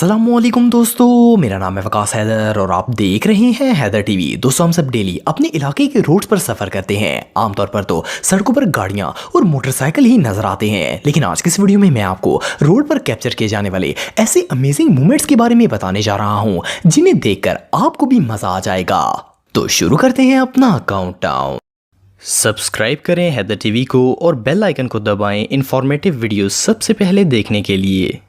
अस्सलामुअलैकुम दोस्तों, मेरा नाम है वकास हैदर और आप देख रहे हैं हैदर टीवी। दोस्तों, हम सब डेली अपने इलाके के रोड पर सफर करते हैं। आमतौर पर तो सड़कों पर गाड़ियां और मोटरसाइकिल ही नजर आते हैं, लेकिन आज की इस वीडियो में मैं आपको रोड पर कैप्चर किए जाने वाले ऐसे अमेजिंग मोमेंट्स के बारे में बताने जा रहा हूँ जिन्हें देखकर आपको भी मजा आ जाएगा। तो शुरू करते हैं अपना काउंटडाउन। सब्सक्राइब करें हैदर टीवी को और बेल आइकन को दबाएं इंफॉर्मेटिव वीडियो सबसे पहले देखने के लिए।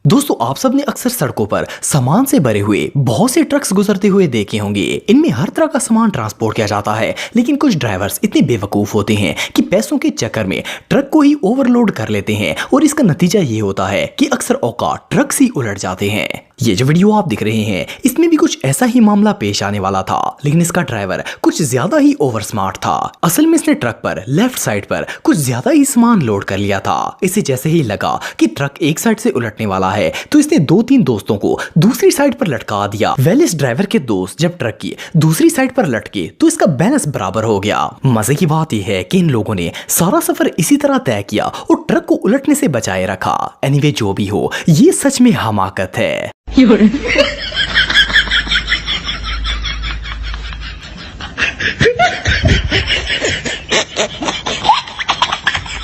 दोस्तों, आप सब ने अक्सर सड़कों पर सामान से भरे हुए बहुत से ट्रक्स गुजरते हुए देखे होंगे। इनमें हर तरह का सामान ट्रांसपोर्ट किया जाता है, लेकिन कुछ ड्राइवर्स इतने बेवकूफ होते हैं कि पैसों के चक्कर में ट्रक को ही ओवरलोड कर लेते हैं और इसका नतीजा ये होता है कि अक्सर औकात ट्रक ही उलट जाते हैं। ये जो वीडियो आप दिख रहे हैं, इसमें भी कुछ ऐसा ही मामला पेश आने वाला था, लेकिन इसका ड्राइवर कुछ ज्यादा ही ओवर स्मार्ट था। असल में इसने ट्रक पर लेफ्ट साइड पर कुछ ज्यादा ही सामान लोड कर लिया था। इसे जैसे ही लगा कि ट्रक एक साइड से उलटने वाला है, तो इसने 2-3 दोस्तों को दूसरी साइड पर लटका दिया। इस ड्राइवर के दोस्त जब ट्रक की दूसरी साइड पर लटके तो इसका बैलेंस बराबर हो गया। मजे की बात यह है कि इन लोगों ने सारा सफर इसी तरह तय किया और ट्रक को उलटने से बचाए रखा। एनीवे, जो भी हो, ये सच में हमाकत है।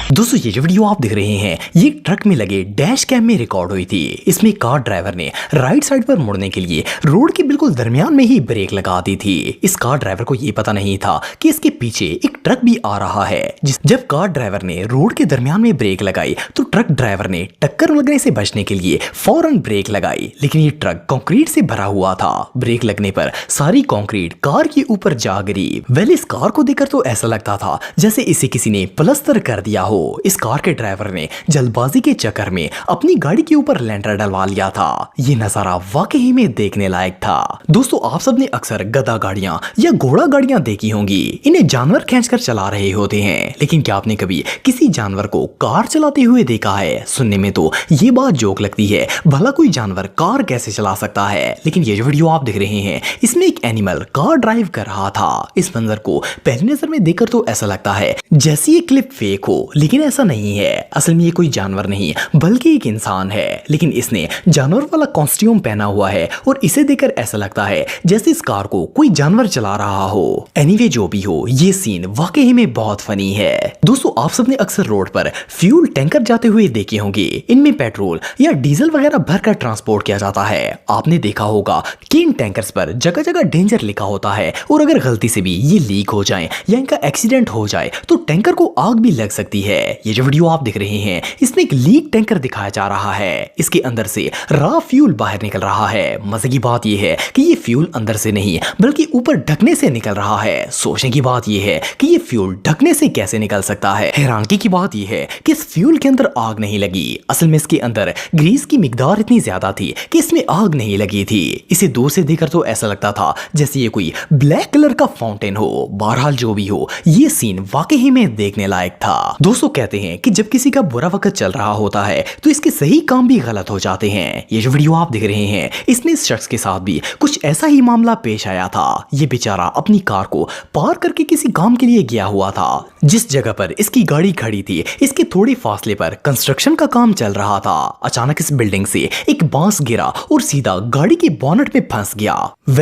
दोस्तों, ये जो वीडियो आप देख रहे हैं, ये ट्रक में लगे डैश कैम में रिकॉर्ड हुई थी। इसमें कार ड्राइवर ने राइट साइड पर मुड़ने के लिए रोड के बिल्कुल दरमियान में ही ब्रेक लगा दी थी। इस कार ड्राइवर को ये पता नहीं था कि इसके पीछे एक ट्रक भी आ रहा है। जब कार ड्राइवर ने रोड के दरमियान में ब्रेक लगाई तो ट्रक ड्राइवर ने टक्कर लगने से बचने के लिए फौरन ब्रेक लगाई, लेकिन ये ट्रक कंक्रीट से भरा हुआ था। ब्रेक लगने पर सारी कंक्रीट कार के ऊपर जा गिरी। इस कार को देखकर तो ऐसा लगता था जैसे इसे किसी ने प्लास्टर कर दिया हो। इस कार के ड्राइवर ने जल्दबाजी के चक्कर में अपनी गाड़ी के ऊपर लेंटर डलवा लिया था। ये नजारा वाकई में देखने लायक था। दोस्तों, आप सबने अक्सर गधा गाड़ियां या घोड़ा गाड़ियां देखी होंगी। इन्हें जानवर खींचकर चला रहे होते हैं, लेकिन क्या आपने कभी किसी जानवर को कार चलाते हुए देखा है? सुनने में तो ये बात जोक लगती है, भला कोई जानवर कार कैसे चला सकता है? लेकिन ये जो वीडियो आप देख रहे हैं, इसमें एक एनिमल कार ड्राइव कर रहा था। इस मंजर को पहली नजर में देखकर तो ऐसा लगता है जैसे ये क्लिप फेक हो, लेकिन ऐसा नहीं है। असल में ये कोई जानवर नहीं बल्कि एक इंसान है, लेकिन इसने जानवर वाला कॉस्ट्यूम पहना हुआ है और इसे देखकर ऐसा लगता है जैसे इस कार को कोई जानवर चला रहा हो। एनीवे, जो भी हो, ये सीन वाकई में बहुत फनी है। दोस्तों, आप सबने अक्सर रोड पर फ्यूल टैंकर जाते हुए देखे होंगे। इनमें पेट्रोल या डीजल वगैरह भरकर ट्रांसपोर्ट किया जाता है। आपने देखा होगा कि इन टैंकर्स पर जगह जगह डेंजर लिखा होता है और अगर गलती से भी ये लीक हो जाए या इनका एक्सीडेंट हो जाए तो टैंकर को आग भी लग सकती है। ये जो वीडियो आप देख रहे हैं, इसमें एक लीक टैंकर दिखाया जा रहा है। इसके अंदर से रॉ फ्यूल बाहर निकल रहा है। मजे की बात यह है कि ये फ्यूल अंदर से नहीं बल्कि ऊपर ढकने से निकल रहा है। सोचने की बात यह है कि ये फ्यूल ढकने से कैसे निकल सकता है। हैरानगी की बात यह है कि इस फ्यूल के अंदर आग नहीं लगी। असल में इसके अंदर ग्रीस की मिकदार इतनी ज्यादा थी कि इसमें आग नहीं लगी थी। इसे दूर से देखकर तो ऐसा लगता था जैसे ये कोई ब्लैक कलर का फाउंटेन हो। बहरहाल, जो भी हो, ये सीन वाकई में देखने लायक था। दोस्तों, कहते हैं कि जब किसी का बुरा वक्त चल रहा होता है तो इसके सही काम भी गलत हो जाते हैं। ये जो वीडियो आप देख रहे हैं, इसमें इस शख्स के साथ भी कुछ ऐसा ही मामला पेश आया था। ये बेचारा अपनी कार को पार करके किसी काम के लिए गया हुआ था। जिस जगह पर इसकी गाड़ी खड़ी थी, इसके थोड़े फासले पर कंस्ट्रक्शन का काम चल रहा था। अचानक इस बिल्डिंग से एक बांस गिरा और सीधा गाड़ी के बोनट में फंस गया।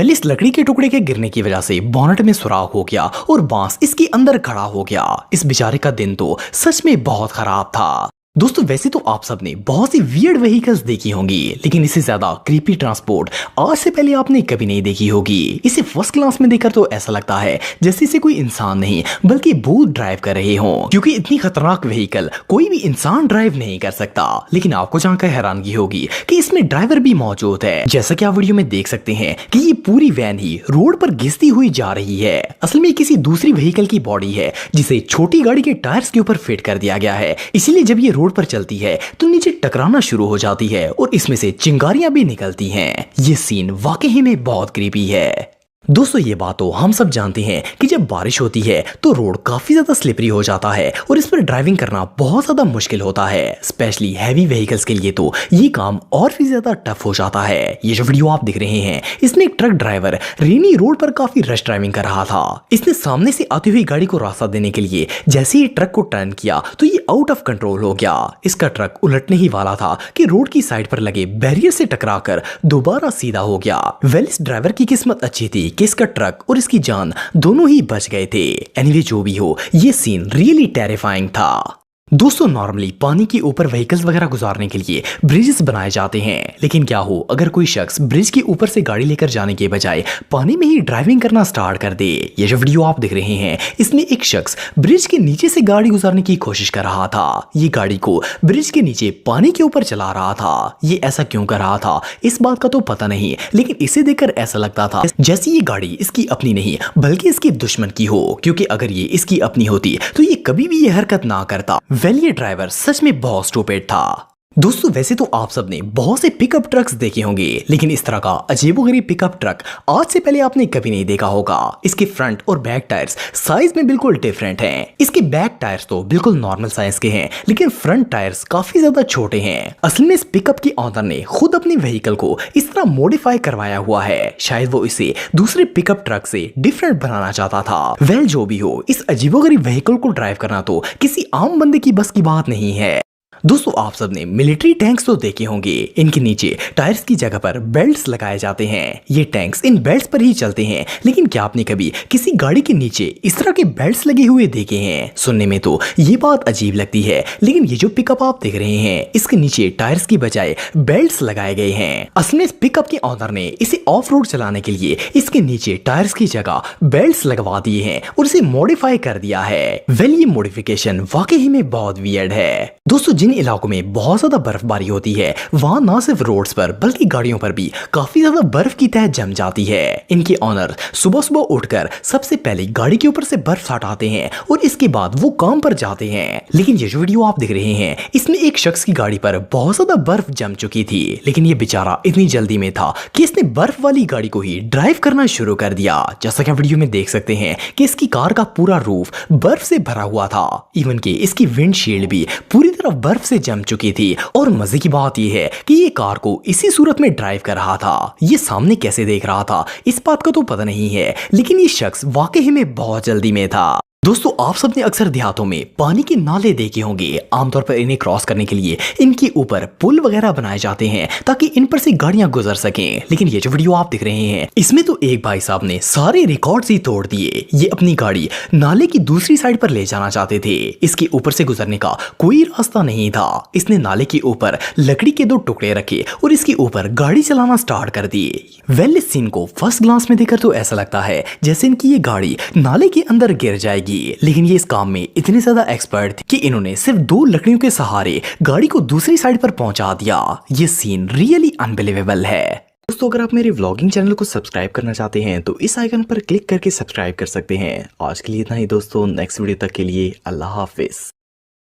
इस लकड़ी के टुकड़े के गिरने की वजह से बोनट में सुराख हो गया और बांस इसके अंदर खड़ा हो गया। इस बेचारे का दिन तो सच में बहुत खराब था। दोस्तों, वैसे तो आप सबने बहुत सी वियर्ड व्हीकल्स देखी होंगी, लेकिन इससे ज्यादा क्रीपी ट्रांसपोर्ट आज से पहले आपने कभी नहीं देखी होगी। इसे फर्स्ट क्लास में देखकर तो ऐसा लगता है जैसे इसे कोई इंसान नहीं बल्कि भूत ड्राइव कर रहे हों, क्योंकि इतनी खतरनाक व्हीकल कोई भी इंसान ड्राइव नहीं कर सकता। लेकिन आपको जानकर हैरानगी होगी कि इसमें ड्राइवर भी मौजूद है। जैसा कि आप वीडियो में देख सकते हैं कि ये पूरी वैन ही रोड पर घिसती हुई जा रही है। असल में किसी दूसरी व्हीकल की बॉडी है जिसे छोटी गाड़ी के टायर्स के ऊपर फिट कर दिया गया है। इसीलिए जब ये रोड पर चलती है तो नीचे टकराना शुरू हो जाती है और इसमें से चिंगारियां भी निकलती हैं। ये सीन वाकई में बहुत क्रीपी है। दोस्तों ये बात तो हम सब जानते हैं कि जब बारिश होती है तो रोड काफी ज्यादा स्लिपरी हो जाता है और इस पर ड्राइविंग करना बहुत ज्यादा मुश्किल होता है। स्पेशली हैवी व्हीकल्स के लिए तो ये काम और भी ज्यादा टफ हो जाता है। ये जो वीडियो आप देख रहे हैं इसमें एक ट्रक ड्राइवर रेनी रोड पर काफी रश ड्राइविंग कर रहा था। इसने सामने से आती हुई गाड़ी को रास्ता देने के लिए जैसे ही ट्रक को टर्न किया तो ये आउट ऑफ कंट्रोल हो गया। इसका ट्रक उलटने ही वाला था कि रोड की साइड पर लगे बैरियर से टकराकर दोबारा सीधा हो गया। वेल, इस ड्राइवर की किस्मत अच्छी थी कि इसका ट्रक और इसकी जान दोनों ही बच गए थे। एनीवे जो भी हो, ये सीन रियली टेरिफाइंग था। दोस्तों नॉर्मली पानी के ऊपर व्हीकल्स वगैरह गुजारने के लिए ब्रिजेस बनाए जाते हैं, लेकिन क्या हो अगर कोई शख्स ब्रिज के ऊपर से गाड़ी लेकर जाने के बजाय पानी में ही ड्राइविंग करना स्टार्ट कर दे। ये जो वीडियो आप देख रहे हैं इसमें एक शख्स ब्रिज के नीचे से गाड़ी गुजारने की कोशिश कर रहा था। ये गाड़ी को ब्रिज के नीचे पानी के ऊपर चला रहा था। ये ऐसा क्यों कर रहा था इस बात का तो पता नहीं, लेकिन इसे देखकर ऐसा लगता था जैसे ये गाड़ी इसकी अपनी नहीं बल्कि इसकी दुश्मन की हो, क्योंकि अगर ये इसकी अपनी होती तो ये कभी भी ये हरकत ना करता। वेल, ये ड्राइवर सच में बहुत स्टूपिड था। दोस्तों वैसे तो आप सबने बहुत से पिकअप ट्रक्स देखे होंगे, लेकिन इस तरह का अजीबोगरीब पिकअप ट्रक आज से पहले आपने कभी नहीं देखा होगा। इसके फ्रंट और बैक टायर्स साइज में बिल्कुल डिफरेंट हैं। इसके बैक टायर्स तो बिल्कुल नॉर्मल साइज के हैं, लेकिन फ्रंट टायर्स काफी ज्यादा छोटे हैं। असल में इस पिकअप के ऑनर ने खुद अपने व्हीकल को इस तरह मॉडिफाई करवाया हुआ है। शायद वो इसे दूसरे पिकअप ट्रक से डिफरेंट बनाना चाहता था। वेल जो भी हो, इस अजीबोगरीब व्हीकल को ड्राइव करना तो किसी आम बंदे की बस की बात नहीं है। दोस्तों आप सबने मिलिट्री टैंक्स तो देखे होंगे। इनके नीचे टायर्स की जगह पर बेल्ट्स लगाए जाते हैं। ये टैंक्स इन बेल्ट्स पर ही चलते हैं, लेकिन क्या आपने कभी किसी गाड़ी के नीचे इस तरह के बेल्ट्स लगे हुए देखे हैं? सुनने में तो ये बात अजीब लगती है, लेकिन ये जो पिकअप आप देख रहे हैं इसके नीचे टायर्स की बजाय बेल्ट्स लगाए गए हैं। असल में इस पिकअप के ऑनर ने इसे ऑफ रोड चलाने के लिए इसके नीचे टायर्स की जगह बेल्ट्स लगवा दिए हैं और इसे मॉडिफाई कर दिया है। वेल, ये मॉडिफिकेशन वाकई में बहुत वियर्ड है। दोस्तों जिन इलाकों में बहुत ज्यादा बर्फबारी होती है वहां ना सिर्फ रोड्स पर बल्कि गाड़ियों पर भी काफी ज्यादा बर्फ की तह जम जाती है। इनके ऑनर सुबह सुबह उठकर सबसे पहले गाड़ी के ऊपर से बर्फ हटाते हैं और इसके बाद वो काम पर जाते हैं। लेकिन ये जो वीडियो आप देख रहे हैं इसमें एक शख्स की गाड़ी पर बहुत ज्यादा बर्फ जम चुकी थी, लेकिन ये बेचारा इतनी जल्दी में था कि इसने बर्फ वाली गाड़ी को ही ड्राइव करना शुरू कर दिया। जैसा कि वीडियो में देख सकते हैं कि इसकी कार का पूरा रूफ बर्फ से भरा हुआ था। इवन कि इसकी विंडशील्ड भी पूरी तरह बर्फ से जम चुकी थी। और मजे की बात यह है कि ये कार को इसी सूरत में ड्राइव कर रहा था। ये सामने कैसे देख रहा था इस बात का तो पता नहीं है, लेकिन ये शख्स वाकई में बहुत जल्दी में था। दोस्तों आप सबने अक्सर देहातों में पानी के नाले देखे होंगे। आमतौर पर इन्हें क्रॉस करने के लिए इनके ऊपर पुल वगैरह बनाए जाते हैं ताकि इन पर से गाड़ियां गुजर सकें। लेकिन ये जो वीडियो आप देख रहे हैं इसमें तो एक भाई साहब ने सारे रिकॉर्ड्स ही तोड़ दिए। ये अपनी गाड़ी नाले की दूसरी साइड पर ले जाना चाहते थे। इसके ऊपर से गुजरने का कोई रास्ता नहीं था। इसने नाले के ऊपर लकड़ी के 2 टुकड़े रखे और इसके ऊपर गाड़ी चलाना स्टार्ट कर दी। वेल, इस सीन को फर्स्ट ग्लांस में देखकर तो ऐसा लगता है जैसे इनकी ये गाड़ी नाले के अंदर गिर जाएगी, लेकिन ये इस काम में इतने ज्यादा एक्सपर्ट थे कि इन्होंने सिर्फ 2 लकड़ियों के सहारे गाड़ी को दूसरी साइड पर पहुंचा दिया। ये सीन रियली अनबिलीवेबल है। दोस्तों अगर आप मेरे व्लॉगिंग चैनल को सब्सक्राइब करना चाहते हैं तो इस आइकन पर क्लिक करके सब्सक्राइब कर सकते हैं। आज के लिए इतना ही दोस्तों, नेक्स्ट वीडियो तक के लिए अल्लाह हाफिज।